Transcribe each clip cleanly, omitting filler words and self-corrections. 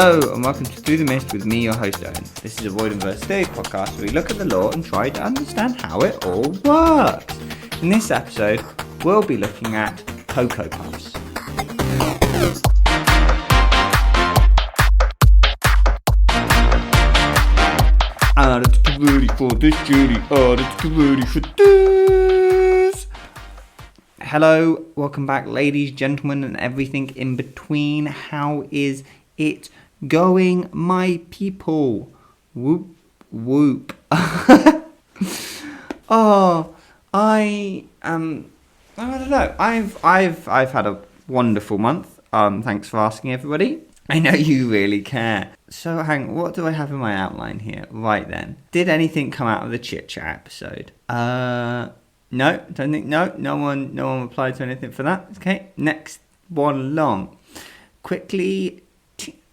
Hello and welcome to Through the Mist with me, your host Owen. This is a Void and Verse Theory podcast where we look at the law and try to understand how it all works. In this episode, we'll be looking at Cocoa Puffs. Let's get ready for this journey. Let's get ready for this. Hello, welcome back, ladies, gentlemen, and everything in between. How is it going, my people? Whoop, whoop. I don't know. I've had a wonderful month. Thanks for asking, everybody. I know you really care. So what do I have in my outline here? Right then. Did anything come out of the chit chat episode? No, don't think no one replied to anything for that. Okay, next one along. Quickly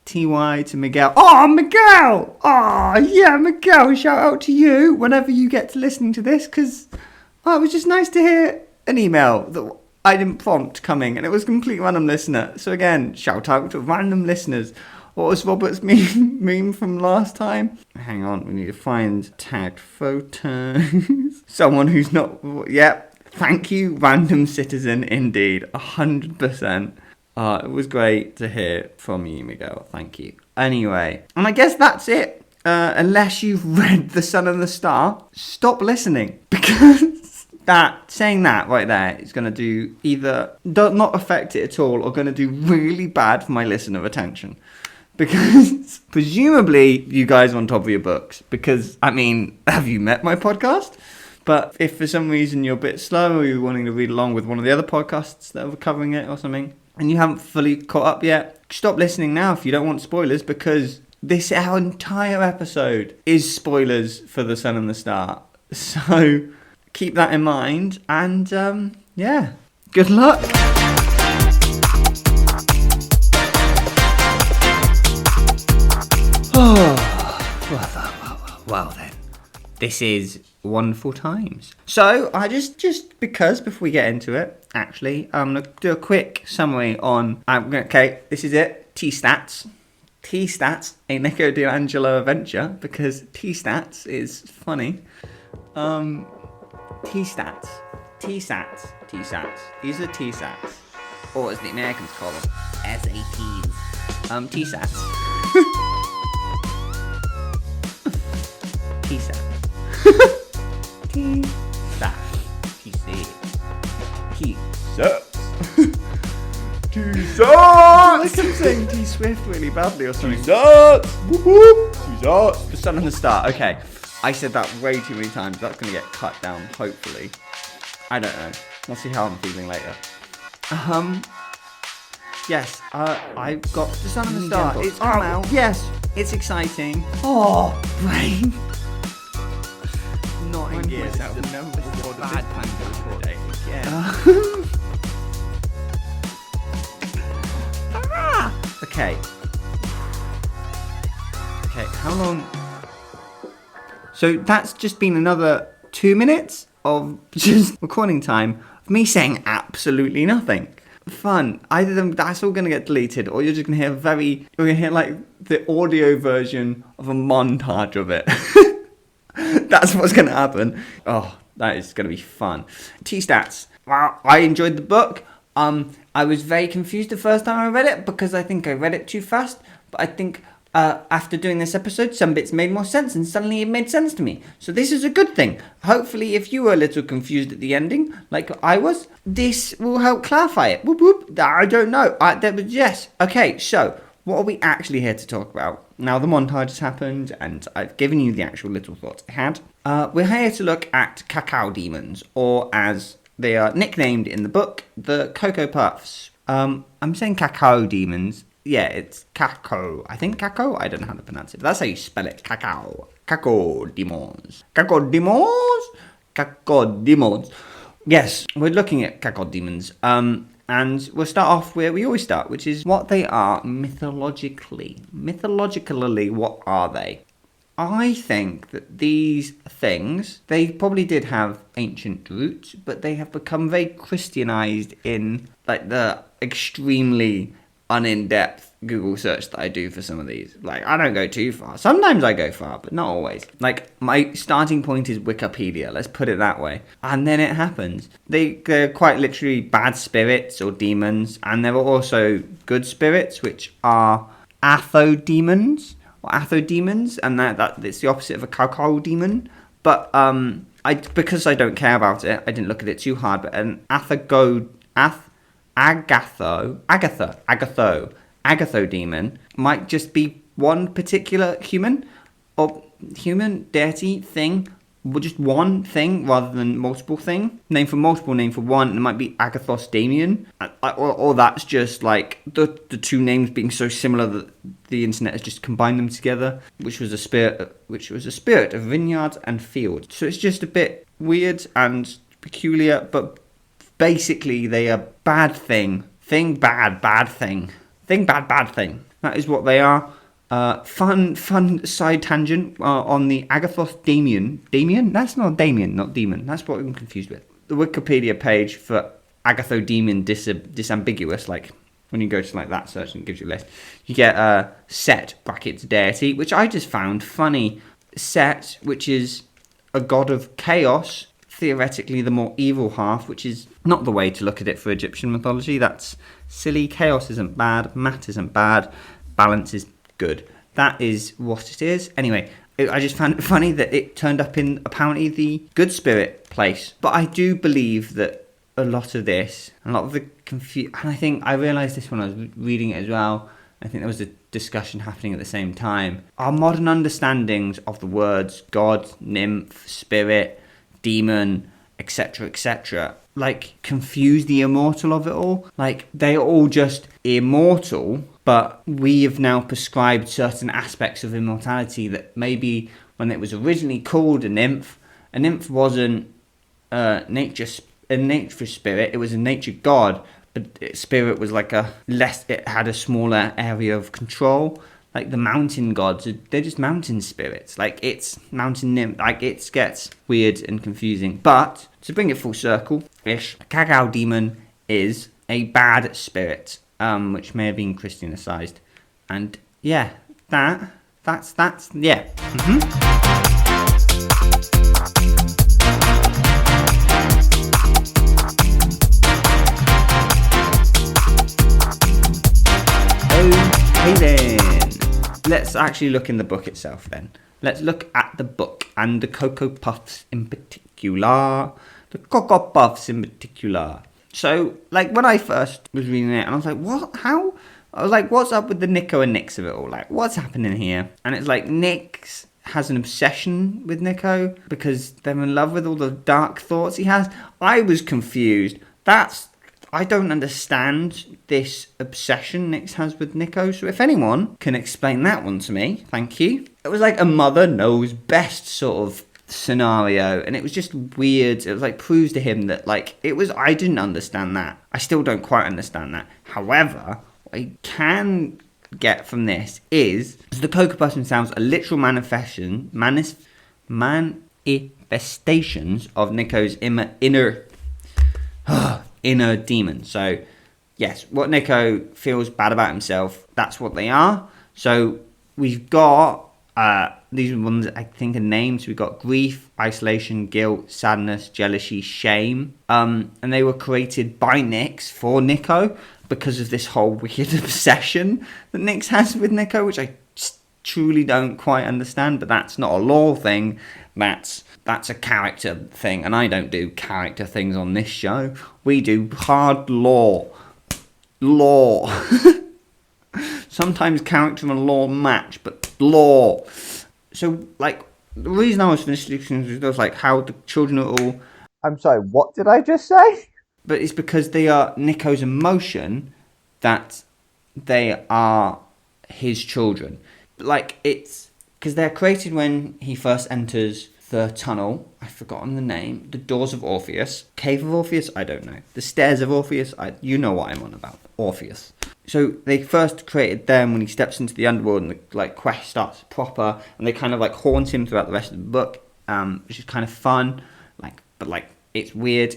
TY to Miguel. Oh, Miguel! Oh, yeah, Miguel, shout out to you whenever you get to listening to this, because it was just nice to hear an email that I didn't prompt coming, and it was a complete random listener. So again, shout out to random listeners. What was Robert's meme from last time? Hang on, we need to find tagged photos. Someone who's not... Yep, thank you, random citizen, indeed. 100%. It was great to hear from you, Miguel. Thank you. Anyway, and I guess that's it. Unless you've read The Sun and the Star, stop listening. Because saying that right there is going to do either not affect it at all or going to do really bad for my listener retention. Because presumably you guys are on top of your books. Because, I mean, have you met my podcast? But if for some reason you're a bit slow or you're wanting to read along with one of the other podcasts that are covering it or something, and you haven't fully caught up yet, stop listening now if you don't want spoilers, because our entire episode is spoilers for The Sun and the Star. So keep that in mind, and yeah, good luck. Well then, this is wonderful times. So I just because before we get into it, actually, I'm gonna do a quick summary on. Okay, this is it. TSATS. TSATS, a Nico D'Angelo adventure, because TSATS is funny. TSATS. These are TSATS, or as the Americans call them, SATs. TSATS. TSATS. Like I'm saying T-Swift really badly or something. T-Sats! Whoop whoop! T-Sats! The Sun and the Star. Okay, I said that way too many times. That's going to get cut down, hopefully. I don't know. We'll see how I'm feeling later. Yes, I got The Sun and the Star. It's come out. Yes, it's exciting. Oh, brain. Not in gear. This is a bad time to record again. Okay, how long? So that's just been another 2 minutes of just recording time of me saying absolutely nothing. Fun. Either that's all going to get deleted, or you're just going to hear like the audio version of a montage of it. That's what's going to happen. Oh, that is going to be fun. TSATS. Well, I enjoyed the book. I was very confused the first time I read it because I think I read it too fast. But I think after doing this episode, some bits made more sense and suddenly it made sense to me. So this is a good thing. Hopefully, if you were a little confused at the ending, like I was, this will help clarify it. Whoop whoop. I don't know. Yes. Okay, so what are we actually here to talk about? Now the montage has happened and I've given you the actual little thoughts I had. We're here to look at cacao demons, or as they are nicknamed in the book, the Cocoa Puffs. I'm saying cacao demons. Yeah, it's cacao. I think cacao? I don't know how to pronounce it. But that's how you spell it. Cacao. Cacao demons. Cacao demons? Cacao demons. Yes, we're looking at cacao demons. And we'll start off where we always start, which is what they are mythologically. Mythologically, what are they? I think that these things, they probably did have ancient roots, but they have become very Christianized in like the extremely un-in-depth Google search that I do for some of these. Like, I don't go too far. Sometimes I go far, but not always. Like, my starting point is Wikipedia, let's put it that way. And then it happens. They're quite literally bad spirits or demons, and there are also good spirits, which are athodemons, and that it's the opposite of a cacao demon. But because I don't care about it, I didn't look at it too hard, but an Agatho demon might just be one particular human deity thing, just one thing rather than multiple thing. Name for multiple, name for one, and it might be Agathos Damien, or that's just like the two names being so similar that the internet has just combined them together, which was a spirit of vineyards and fields. So it's just a bit weird and peculiar, but basically they are bad thing. Bad thing. That is what they are. Fun side tangent on the Agathos Damien. Damien? That's not Damien, not demon. That's what I'm confused with. The Wikipedia page for Agathodemon disambiguous, like when you go to like that search and it gives you a list, you get Set brackets deity, which I just found funny. Set, which is a god of chaos, theoretically the more evil half, which is not the way to look at it for Egyptian mythology. That's silly. Chaos isn't bad, math isn't bad, balance is good. That is what it is. Anyway, I just found it funny that it turned up in apparently the good spirit place. But I do believe that a lot of this, a lot of the and I think I realised this when I was reading it as well. I think there was a discussion happening at the same time. Our modern understandings of the words God, nymph, spirit, demon, etc., like confuse the immortal of it all. Like they are all just immortal, but we have now prescribed certain aspects of immortality that when it was originally called a nymph wasn't a nature spirit, it was a nature god, but spirit was like it had a smaller area of control. Like the mountain gods, they're just mountain spirits. Like it's mountain nymph. Like it gets weird and confusing. But to bring it full circle-ish, a cacao demon is a bad spirit, which may have been Christianized. And yeah, that's yeah. Okay then. Let's actually look in the book itself then. Let's look at the book and the Cocoa Puffs in particular. So, like, when I first was reading it, and I was like, what? How? I was like, what's up with the Nico and Nyx of it all? Like, what's happening here? And it's like, Nyx has an obsession with Nico because they're in love with all the dark thoughts he has. I was confused. I don't understand this obsession Nyx has with Nico, so if anyone can explain that one to me, thank you. It was like a mother knows best sort of scenario, and it was just weird. It was like proves to him that I didn't understand that. I still don't quite understand that. However, what I can get from this is the Cocoa Puffs themselves are literal manifestations of Nico's inner demon. So yes, what Nico feels bad about himself, that's what they are. So we've got these ones I think are named. So we've got grief, isolation, guilt, sadness, jealousy, shame, and they were created by Nyx for Nico because of this whole weird obsession that Nyx has with Nico, which I truly don't quite understand. But that's not a lore thing, that's a character thing, and I don't do character things on this show. We do hard lore. Sometimes character and lore match, but lore. So, like, the reason I was finishing was like how the children are all... I'm sorry, what did I just say? But it's because they are Nico's emotion that they are his children. Like, it's... because they're created when he first enters the tunnel. I've forgotten the name. The doors of Orpheus. Cave of Orpheus? I don't know. The stairs of Orpheus? You know what I'm on about. Orpheus. So they first created them when he steps into the underworld and the quest starts proper, and they kind of haunt him throughout the rest of the book, which is kind of fun. But it's weird.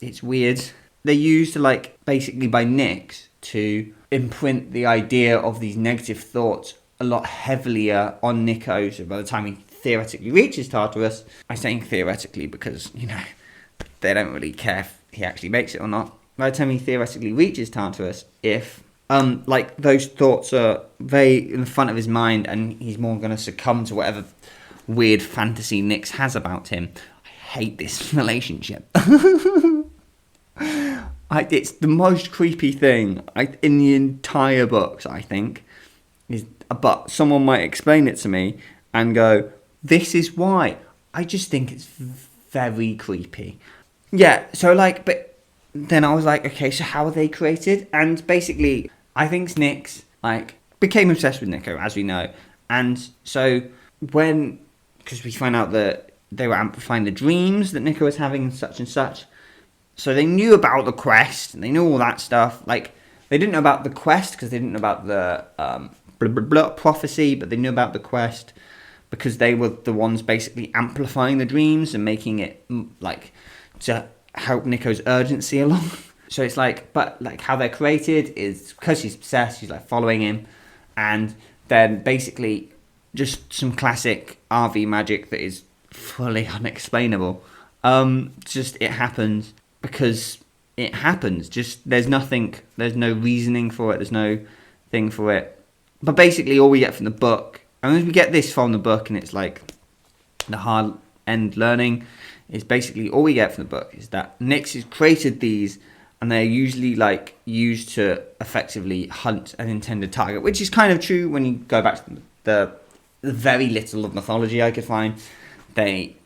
It's weird. They're used basically by Nyx to imprint the idea of these negative thoughts a lot heavier on Nico. So by the time he theoretically reaches Tartarus, I'm saying theoretically because, they don't really care if he actually makes it or not. By the time he theoretically reaches Tartarus, if those thoughts are very in the front of his mind and he's more going to succumb to whatever weird fantasy Nyx has about him. I hate this relationship. It's the most creepy thing in the entire books, I think. But someone might explain it to me and go, this is why. I just think it's very creepy. Yeah, so but then I was like, okay, so how are they created? And basically, I think Nyx, became obsessed with Nico, as we know. And so because we find out that they were amplifying the dreams that Nico was having and such. So they knew about the quest, and they knew all that stuff. They didn't know about the quest because they didn't know about the prophecy, but they knew about the quest because they were the ones basically amplifying the dreams and making it to help Nico's urgency along. So it's how they're created is because she's obsessed, she's following him, and then basically just some classic RV magic that is fully unexplainable. It happens because it happens. Just there's no reasoning for it, there's no thing for it. But basically all we get from the book, and we get this from the book, and it's the hard end learning, is basically all we get from the book is that Nyx has created these, and they're usually used to effectively hunt an intended target, which is kind of true when you go back to the very little of mythology I could find. They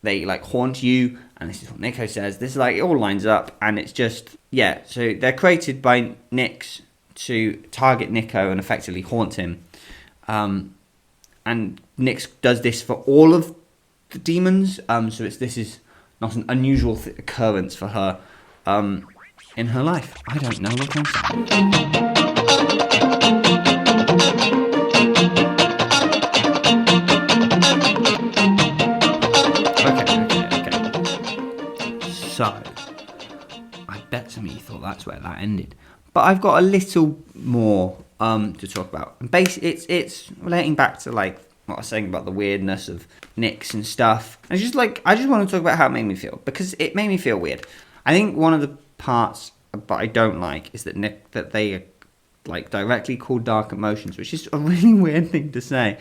haunt you, and this is what Nico says. This is it all lines up, and it's just, so they're created by Nyx to target Nico and effectively haunt him. And Nyx does this for all of the demons, so this is not an unusual occurrence for her in her life. I don't know what I'm saying. So, I bet some of you thought that's where that ended. But I've got a little more to talk about. And it's relating back to what I was saying about the weirdness of Nyx and stuff. I just want to talk about how it made me feel, because it made me feel weird. I think one of the parts that I don't like is that they are directly called dark emotions, which is a really weird thing to say.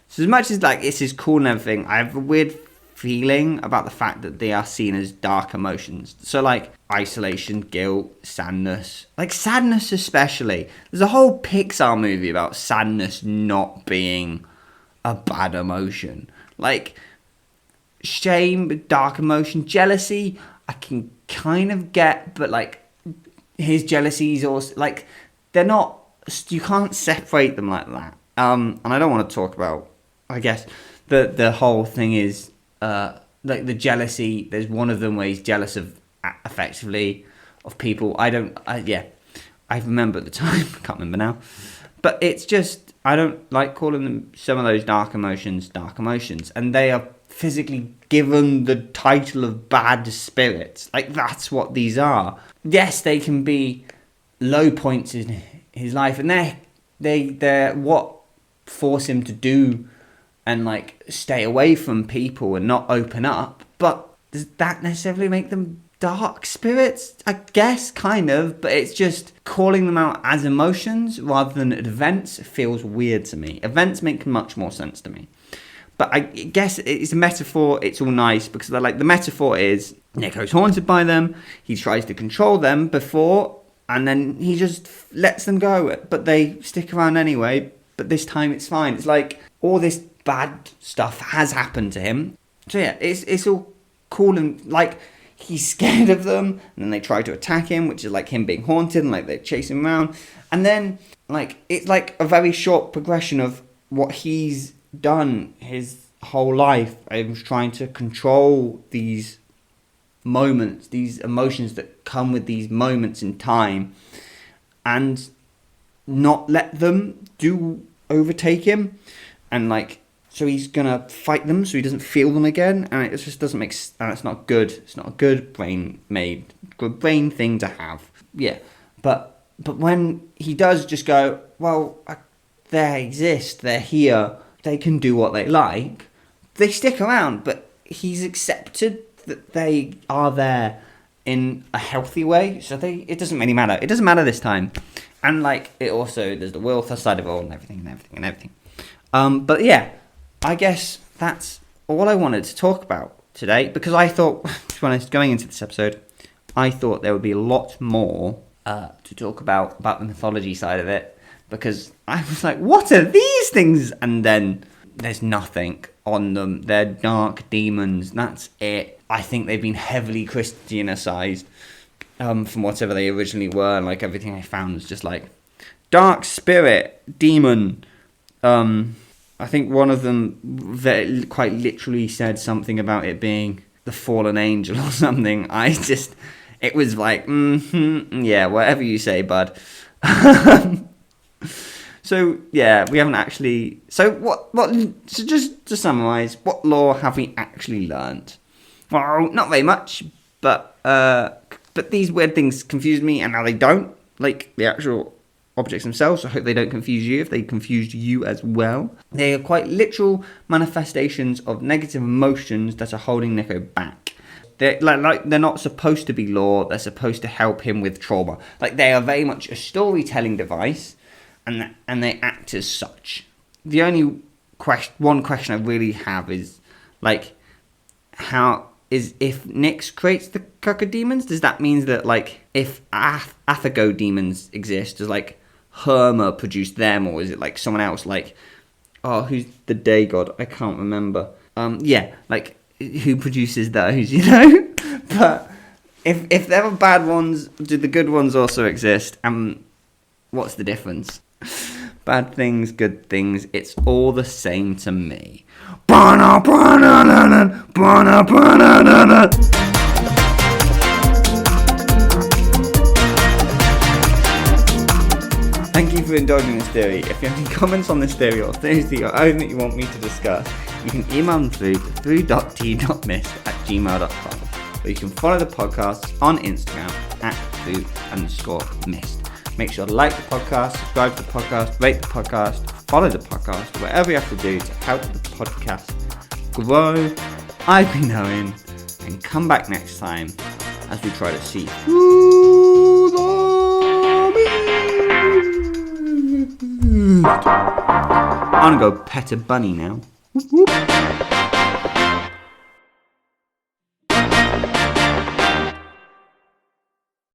So as much as this is cool and everything, I have a weird feeling about the fact that they are seen as dark emotions. So isolation, guilt, sadness. Sadness especially. There's a whole Pixar movie about sadness not being a bad emotion. Shame, dark emotion, jealousy, I can kind of get, but his jealousies also they're not, you can't separate them like that. And I don't want to talk about, I guess the whole thing is the jealousy. There's one of them where he's jealous of effectively of people. I remember at the time, I can't remember now, but it's just, I don't like calling them some of those dark emotions, and they are physically given the title of bad spirits. That's what these are. Yes, they can be low points in his life, and they're what force him to do and stay away from people and not open up. But does that necessarily make them dark spirits? I guess kind of, but it's just calling them out as emotions rather than events feels weird to me. Events make much more sense to me. But I guess it's a metaphor. It's all nice because they're the metaphor is Nico's haunted by them. He tries to control them before, and then he just lets them go. But they stick around anyway. But this time it's fine. It's all this bad stuff has happened to him. So yeah, it's all cool and he's scared of them, and then they try to attack him, which is him being haunted, and they chase him around. And then it's a very short progression of what he's done his whole life. I was trying to control these moments, these emotions that come with these moments in time, and not let them overtake him. And so he's gonna fight them so he doesn't feel them again, and it just doesn't make sense. And it's not good. It's not a good brain thing to have. Yeah, but But when he does just go, well, they exist, they're here, they can do what they like, they stick around, but he's accepted that they are there in a healthy way, so it doesn't really matter. It doesn't matter this time. And, like, it also, there's the will side of it all and everything. But yeah, I guess that's all I wanted to talk about today, because I thought, to be honest, going into this episode, I thought there would be a lot more to talk about the mythology side of it, because I was like, what are these things? And then there's nothing on them. They're dark demons. That's it. I think they've been heavily Christianized from whatever they originally were. And like everything I found was just like dark spirit, demon. I think one of them quite literally said something about it being the fallen angel or something. It was like, yeah, whatever you say, bud. So, yeah, we haven't actually... So, so just to summarise, what lore have we actually learned? Well, not very much, but these weird things confuse me, and now they don't, like the actual objects themselves. So I hope they don't confuse you, if they confused you as well. They are quite literal manifestations of negative emotions that are holding Nico back. They're they're not supposed to be lore, they're supposed to help him with trauma. Like, they are very much a storytelling device, and they act as such. The only one question I really have is, like, if Nyx creates the cacodemons, does that mean that, like, if Athago demons exist, does, like, Herma produce them, or is it, like, someone else, like, who's the day god? I can't remember. Yeah, like, who produces those, you know? But if there are bad ones, do the good ones also exist? And what's the difference? Bad things, good things, it's all the same to me. Thank you for indulging this theory. If you have any comments on this theory or things that you're own that you want me to discuss, you can email them through 3.t.mist@gmail.com, or you can follow the podcast on Instagram @food_mist. Make sure to like the podcast, subscribe to the podcast, rate the podcast, follow the podcast, whatever you have to do to help the podcast grow. I've been Owen, and come back next time as we try to see through the mist. I'm gonna go pet a bunny now.